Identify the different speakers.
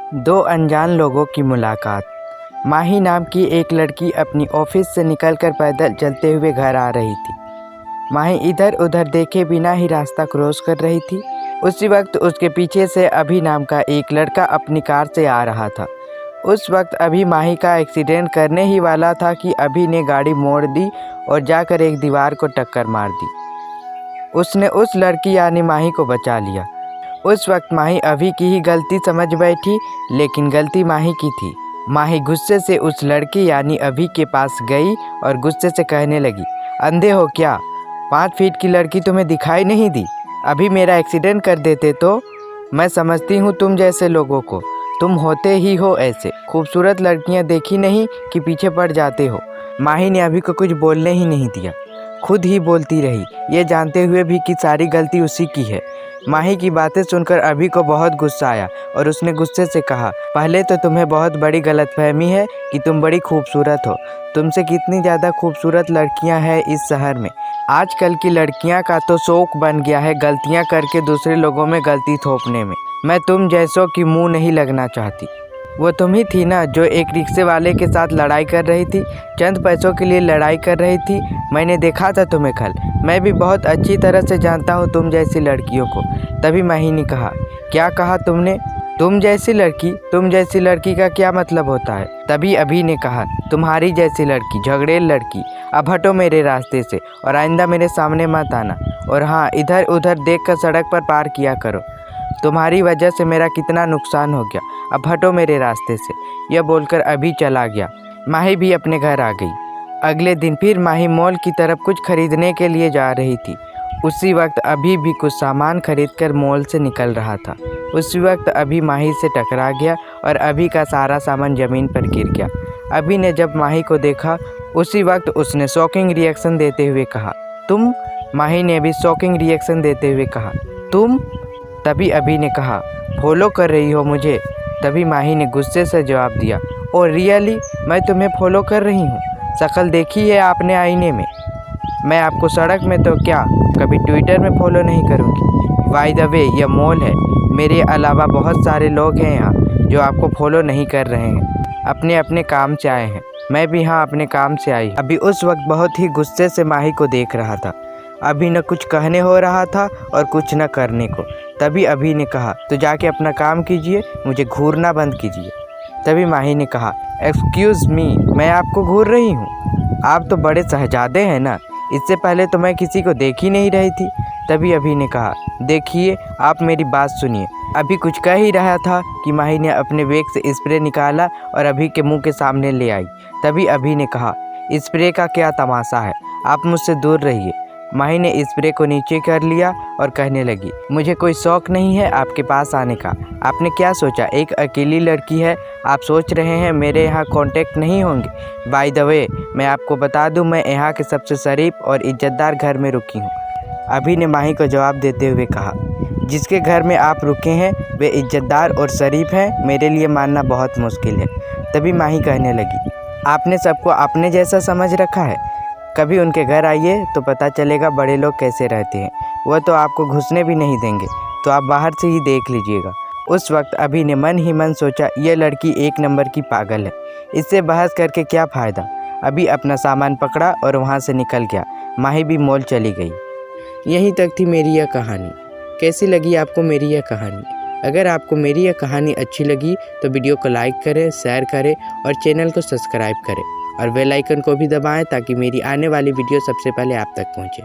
Speaker 1: दो अनजान लोगों की मुलाकात। माही नाम की एक लड़की अपनी ऑफिस से निकलकर पैदल चलते हुए घर आ रही थी। माही इधर उधर देखे बिना ही रास्ता क्रॉस कर रही थी। उसी वक्त उसके पीछे से अभी नाम का एक लड़का अपनी कार से आ रहा था। उस वक्त अभी माही का एक्सीडेंट करने ही वाला था कि अभी ने गाड़ी मोड़ दी और जाकर एक दीवार को टक्कर मार दी। उसने उस लड़की यानी माही को बचा लिया। उस वक्त माही अभी की ही गलती समझ बैठी, लेकिन गलती माही की थी। माही गुस्से से उस लड़की यानी अभी के पास गई और गुस्से से कहने लगी, अंधे हो क्या? 5 फीट की लड़की तुम्हें दिखाई नहीं दी? अभी मेरा एक्सीडेंट कर देते तो? मैं समझती हूँ तुम जैसे लोगों को, तुम होते ही हो ऐसे। खूबसूरत लड़कियाँ देखी नहीं कि पीछे पड़ जाते हो। माही ने अभी को कुछ बोलने ही नहीं दिया, खुद ही बोलती रही, ये जानते हुए भी कि सारी गलती उसी की है। माही की बातें सुनकर अभी को बहुत गुस्सा आया और उसने गुस्से से कहा, पहले तो तुम्हें बहुत बड़ी गलतफहमी है कि तुम बड़ी खूबसूरत हो। तुमसे कितनी ज़्यादा खूबसूरत लड़कियां हैं इस शहर में। आजकल की लड़कियां का तो शौक बन गया है गलतियां करके दूसरे लोगों में गलती थोपने में। मैं तुम जैसों की मुँह नहीं लगना चाहती। वो तुम ही थी ना जो एक रिक्शे वाले के साथ लड़ाई कर रही थी, चंद पैसों के लिए लड़ाई कर रही थी। मैंने देखा था तुम्हें कल। मैं भी बहुत अच्छी तरह से जानता हूँ तुम जैसी लड़कियों को। तभी माही ने कहा, क्या कहा तुमने? तुम जैसी लड़की? तुम जैसी लड़की का क्या मतलब होता है? तभी अभी ने कहा, तुम्हारी जैसी लड़की, झगड़ेल लड़की। अब हटो मेरे रास्ते से और आइंदा मेरे सामने मत आना। और हाँ, इधर उधर देख कर सड़क पर पार किया करो। तुम्हारी वजह से मेरा कितना नुकसान हो गया। अब हटो मेरे रास्ते से। यह बोलकर अभी चला गया। माही भी अपने घर आ गई। अगले दिन फिर माही मॉल की तरफ कुछ खरीदने के लिए जा रही थी। उसी वक्त अभी भी कुछ सामान खरीदकर मॉल से निकल रहा था। उसी वक्त अभी माही से टकरा गया और अभी का सारा सामान ज़मीन पर गिर गया। अभी ने जब माही को देखा, उसी वक्त उसने शॉकिंग रिएक्शन देते हुए कहा, तुम? माही ने भी शॉकिंग रिएक्शन देते हुए कहा, तुम? तभी अभी ने कहा, फॉलो कर रही हो मुझे? तभी माही ने गुस्से से जवाब दिया, ओ रियली? मैं तुम्हें फॉलो कर रही हूँ? शक्ल देखी है आपने आईने में? मैं आपको सड़क में तो क्या, कभी ट्विटर में फॉलो नहीं करूँगी। बाय द वे, यह मॉल है। मेरे अलावा बहुत सारे लोग हैं यहाँ जो आपको फॉलो नहीं कर रहे हैं, अपने अपने काम से आए हैं। मैं भी यहाँ अपने काम से आई। अभी उस वक्त बहुत ही गुस्से से माही को देख रहा था। अभी न कुछ कहने हो रहा था और कुछ न करने को। तभी अभी ने कहा, तो जाके अपना काम कीजिए, मुझे घूरना बंद कीजिए। तभी माही ने कहा, एक्सक्यूज़ मी, मैं आपको घूर रही हूँ? आप तो बड़े शहजादे हैं ना, इससे पहले तो मैं किसी को देख ही नहीं रही थी। तभी अभी ने कहा, देखिए आप मेरी बात सुनिए। अभी कुछ कह ही रहा था कि माही ने अपने बैग से स्प्रे निकाला और अभी के मुंह के सामने ले आई। तभी अभी ने कहा, स्प्रे का क्या तमाशा है, आप मुझसे दूर रहिए। माही ने स्प्रे को नीचे कर लिया और कहने लगी, मुझे कोई शौक नहीं है आपके पास आने का। आपने क्या सोचा, एक अकेली लड़की है, आप सोच रहे हैं मेरे यहाँ कांटेक्ट नहीं होंगे? बाय द वे, मैं आपको बता दूं, मैं यहाँ के सबसे शरीफ और इज्जतदार घर में रुकी हूँ। अभी ने माही को जवाब देते हुए कहा, जिसके घर में आप रुके हैं वे इज्जतदार और शरीफ हैं, मेरे लिए मानना बहुत मुश्किल है। तभी माही कहने लगी, आपने सबको अपने जैसा समझ रखा है। कभी उनके घर आइए तो पता चलेगा बड़े लोग कैसे रहते हैं। वह तो आपको घुसने भी नहीं देंगे, तो आप बाहर से ही देख लीजिएगा। उस वक्त अभी ने मन ही मन सोचा, यह लड़की एक नंबर की पागल है, इससे बहस करके क्या फ़ायदा। अभी अपना सामान पकड़ा और वहाँ से निकल गया। माही भी मॉल चली गई। यहीं तक थी मेरी यह कहानी। कैसी लगी आपको मेरी यह कहानी? अगर आपको मेरी यह कहानी अच्छी लगी तो वीडियो को लाइक करें, शेयर करें और चैनल को सब्सक्राइब करें और बेल आइकन को भी दबाएं ताकि मेरी आने वाली वीडियो सबसे पहले आप तक पहुंचे।